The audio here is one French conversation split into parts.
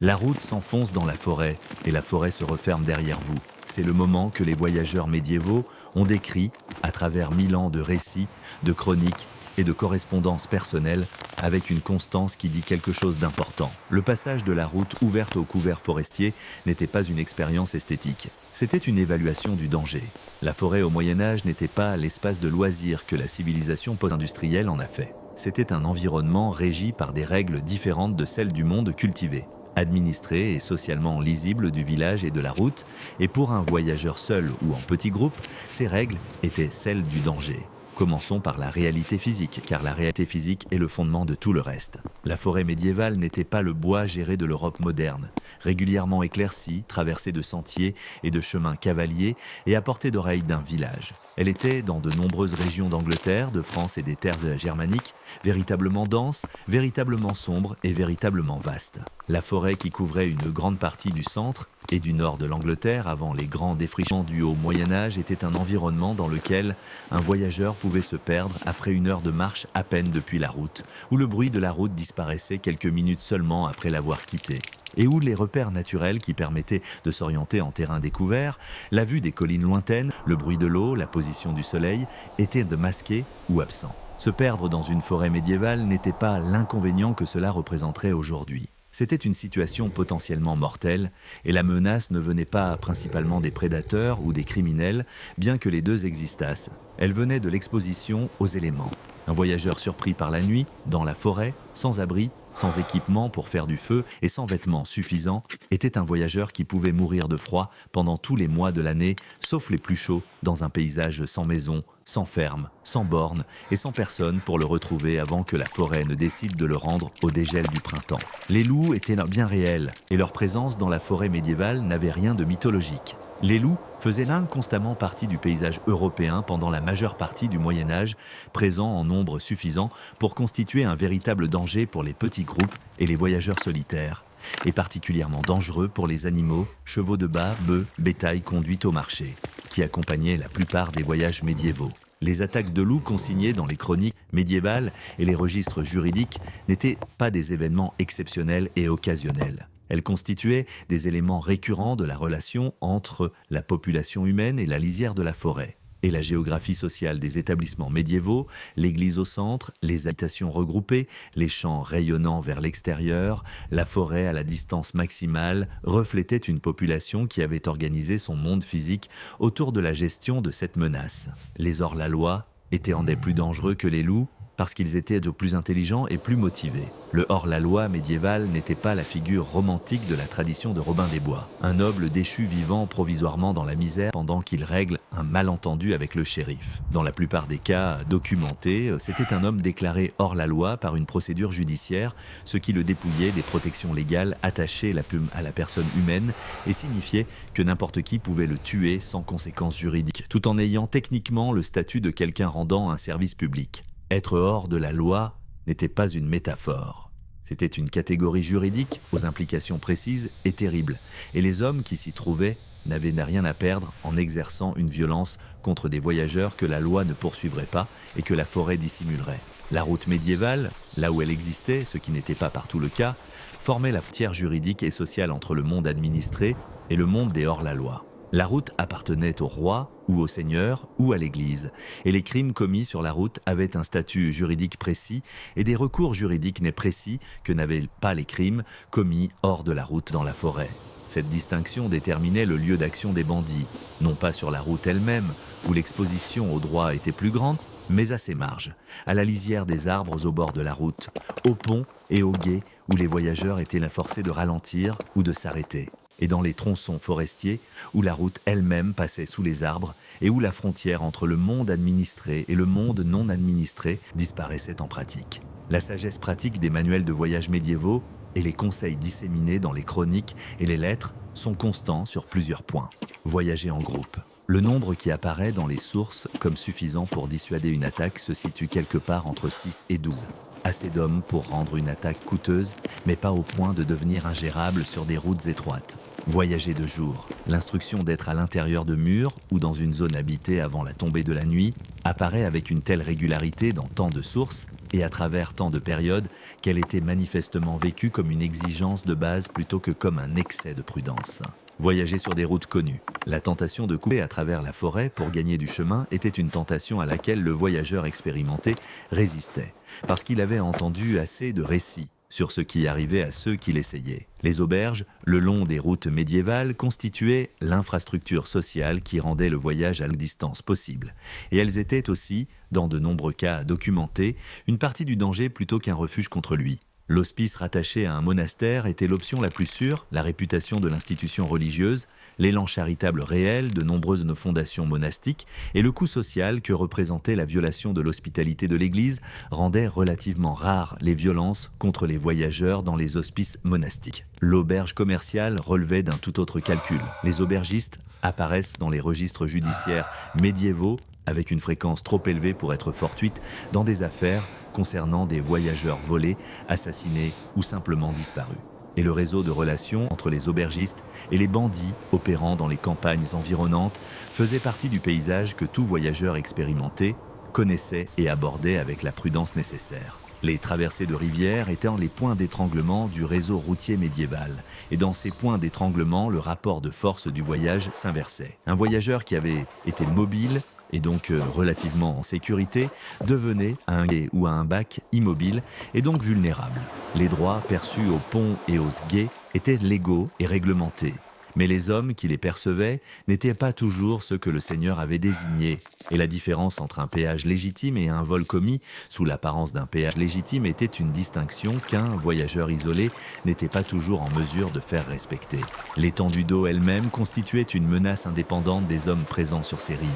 La route s'enfonce dans la forêt et la forêt se referme derrière vous. C'est le moment que les voyageurs médiévaux ont décrit à travers 1000 ans de récits, de chroniques et de correspondances personnelles avec une constance qui dit quelque chose d'important. Le passage de la route ouverte au couvert forestier n'était pas une expérience esthétique. C'était une évaluation du danger. La forêt au Moyen-Âge n'était pas l'espace de loisirs que la civilisation post-industrielle en a fait. C'était un environnement régi par des règles différentes de celles du monde cultivé, administré et socialement lisible du village et de la route, et pour un voyageur seul ou en petit groupe, ces règles étaient celles du danger. Commençons par la réalité physique, car la réalité physique est le fondement de tout le reste. La forêt médiévale n'était pas le bois géré de l'Europe moderne, régulièrement éclairci, traversé de sentiers et de chemins cavaliers et à portée d'oreille d'un village. Elle était, dans de nombreuses régions d'Angleterre, de France et des terres germaniques, véritablement dense, véritablement sombre et véritablement vaste. La forêt qui couvrait une grande partie du centre et du nord de l'Angleterre avant les grands défrichements du haut Moyen-Âge était un environnement dans lequel un voyageur pouvait se perdre après une heure de marche à peine depuis la route, où le bruit de la route disparaissait quelques minutes seulement après l'avoir quittée, et où les repères naturels qui permettaient de s'orienter en terrain découvert, la vue des collines lointaines, le bruit de l'eau, la position du soleil, étaient masqués ou absents. Se perdre dans une forêt médiévale n'était pas l'inconvénient que cela représenterait aujourd'hui. C'était une situation potentiellement mortelle, et la menace ne venait pas principalement des prédateurs ou des criminels, bien que les deux existassent. Elle venait de l'exposition aux éléments. Un voyageur surpris par la nuit, dans la forêt, sans abri, sans équipement pour faire du feu et sans vêtements suffisants, était un voyageur qui pouvait mourir de froid pendant tous les mois de l'année, sauf les plus chauds, dans un paysage sans maison, sans ferme, sans borne et sans personne pour le retrouver avant que la forêt ne décide de le rendre au dégel du printemps. Les loups étaient bien réels et leur présence dans la forêt médiévale n'avait rien de mythologique. Les loups faisaient inconstamment partie du paysage européen pendant la majeure partie du Moyen-Âge, présents en nombre suffisant pour constituer un véritable danger pour les petits groupes et les voyageurs solitaires, et particulièrement dangereux pour les animaux, chevaux de bas, bœufs, bétail conduits au marché, qui accompagnaient la plupart des voyages médiévaux. Les attaques de loups consignées dans les chroniques médiévales et les registres juridiques n'étaient pas des événements exceptionnels et occasionnels. Elles constituaient des éléments récurrents de la relation entre la population humaine et la lisière de la forêt. Et la géographie sociale des établissements médiévaux, l'église au centre, les habitations regroupées, les champs rayonnant vers l'extérieur, la forêt à la distance maximale, reflétaient une population qui avait organisé son monde physique autour de la gestion de cette menace. Les hors-la-loi étaient en des plus dangereux que les loups, parce qu'ils étaient de plus intelligents et plus motivés. Le hors-la-loi médiéval n'était pas la figure romantique de la tradition de Robin des Bois, un noble déchu vivant provisoirement dans la misère pendant qu'il règle un malentendu avec le shérif. Dans la plupart des cas documentés, c'était un homme déclaré hors-la-loi par une procédure judiciaire, ce qui le dépouillait des protections légales attachées à la personne humaine et signifiait que n'importe qui pouvait le tuer sans conséquences juridiques, tout en ayant techniquement le statut de quelqu'un rendant un service public. Être hors de la loi n'était pas une métaphore. C'était une catégorie juridique aux implications précises et terribles, et les hommes qui s'y trouvaient n'avaient rien à perdre en exerçant une violence contre des voyageurs que la loi ne poursuivrait pas et que la forêt dissimulerait. La route médiévale, là où elle existait, ce qui n'était pas partout le cas, formait la frontière juridique et sociale entre le monde administré et le monde des hors-la-loi. La route appartenait au roi ou au seigneur ou à l'église, et les crimes commis sur la route avaient un statut juridique précis et des recours juridiques précis que n'avaient pas les crimes commis hors de la route dans la forêt. Cette distinction déterminait le lieu d'action des bandits, non pas sur la route elle-même, où l'exposition au droit était plus grande, mais à ses marges, à la lisière des arbres au bord de la route, au pont et au gué où les voyageurs étaient forcés de ralentir ou de s'arrêter, et dans les tronçons forestiers où la route elle-même passait sous les arbres et où la frontière entre le monde administré et le monde non administré disparaissait en pratique. La sagesse pratique des manuels de voyage médiévaux et les conseils disséminés dans les chroniques et les lettres sont constants sur plusieurs points. Voyager en groupe. Le nombre qui apparaît dans les sources comme suffisant pour dissuader une attaque se situe quelque part entre 6 et 12. Assez d'hommes pour rendre une attaque coûteuse, mais pas au point de devenir ingérable sur des routes étroites. Voyager de jour. L'instruction d'être à l'intérieur de murs ou dans une zone habitée avant la tombée de la nuit apparaît avec une telle régularité dans tant de sources et à travers tant de périodes qu'elle était manifestement vécue comme une exigence de base plutôt que comme un excès de prudence. Voyager sur des routes connues. La tentation de couper à travers la forêt pour gagner du chemin était une tentation à laquelle le voyageur expérimenté résistait, parce qu'il avait entendu assez de récits sur ce qui arrivait à ceux qui l'essayaient. Les auberges, le long des routes médiévales, constituaient l'infrastructure sociale qui rendait le voyage à longue distance possible. Et elles étaient aussi, dans de nombreux cas documentés, une partie du danger plutôt qu'un refuge contre lui. L'hospice rattaché à un monastère était l'option la plus sûre, la réputation de l'institution religieuse, l'élan charitable réel de nombreuses fondations monastiques et le coût social que représentait la violation de l'hospitalité de l'Église rendaient relativement rares les violences contre les voyageurs dans les hospices monastiques. L'auberge commerciale relevait d'un tout autre calcul. Les aubergistes apparaissent dans les registres judiciaires médiévaux avec une fréquence trop élevée pour être fortuite dans des affaires concernant des voyageurs volés, assassinés ou simplement disparus. Et le réseau de relations entre les aubergistes et les bandits opérant dans les campagnes environnantes faisait partie du paysage que tout voyageur expérimenté connaissait et abordait avec la prudence nécessaire. Les traversées de rivières étaient les points d'étranglement du réseau routier médiéval. Et dans ces points d'étranglement, le rapport de force du voyage s'inversait. Un voyageur qui avait été mobile et donc relativement en sécurité, devenait à un gué ou à un bac immobile et donc vulnérable. Les droits perçus aux ponts et aux gués étaient légaux et réglementés. Mais les hommes qui les percevaient n'étaient pas toujours ceux que le Seigneur avait désignés. Et la différence entre un péage légitime et un vol commis, sous l'apparence d'un péage légitime, était une distinction qu'un voyageur isolé n'était pas toujours en mesure de faire respecter. L'étendue d'eau elle-même constituait une menace indépendante des hommes présents sur ces rives.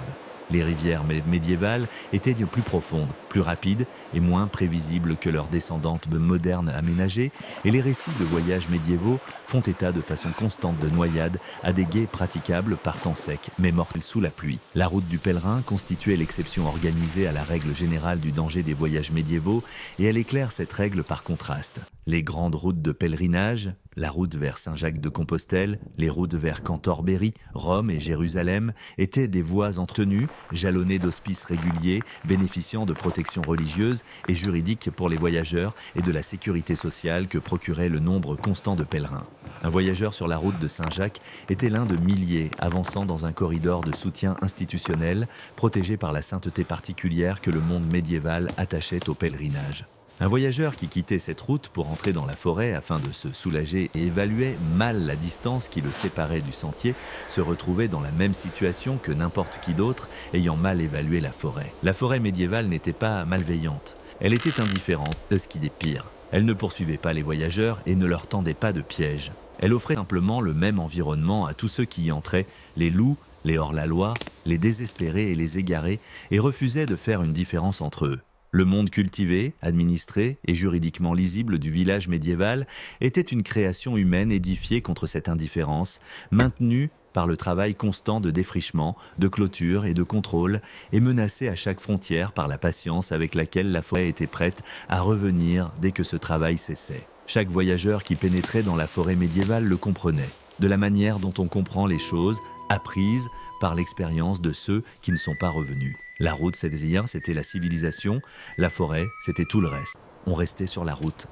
Les rivières médiévales étaient plus profondes, plus rapides et moins prévisibles que leurs descendantes modernes aménagées, et les récits de voyages médiévaux font état de façon constante de noyades à des gués praticables par temps sec, mais mortels sous la pluie. La route du pèlerin constituait l'exception organisée à la règle générale du danger des voyages médiévaux, et elle éclaire cette règle par contraste. Les grandes routes de pèlerinage, la route vers Saint-Jacques-de-Compostelle, les routes vers Cantorbéry, Rome et Jérusalem étaient des voies entretenues, jalonnées d'hospices réguliers, bénéficiant de protection religieuse et juridique pour les voyageurs et de la sécurité sociale que procurait le nombre constant de pèlerins. Un voyageur sur la route de Saint-Jacques était l'un de milliers avançant dans un corridor de soutien institutionnel, protégé par la sainteté particulière que le monde médiéval attachait au pèlerinage. Un voyageur qui quittait cette route pour entrer dans la forêt afin de se soulager et évaluait mal la distance qui le séparait du sentier se retrouvait dans la même situation que n'importe qui d'autre ayant mal évalué la forêt. La forêt médiévale n'était pas malveillante, elle était indifférente, ce qui est pire. Elle ne poursuivait pas les voyageurs et ne leur tendait pas de pièges. Elle offrait simplement le même environnement à tous ceux qui y entraient, les loups, les hors-la-loi, les désespérés et les égarés, et refusait de faire une différence entre eux. Le monde cultivé, administré et juridiquement lisible du village médiéval était une création humaine édifiée contre cette indifférence, maintenue par le travail constant de défrichement, de clôture et de contrôle, et menacée à chaque frontière par la patience avec laquelle la forêt était prête à revenir dès que ce travail cessait. Chaque voyageur qui pénétrait dans la forêt médiévale le comprenait, de la manière dont on comprend les choses, apprises par l'expérience de ceux qui ne sont pas revenus. La route, c'était la civilisation, la forêt, c'était tout le reste. On restait sur la route.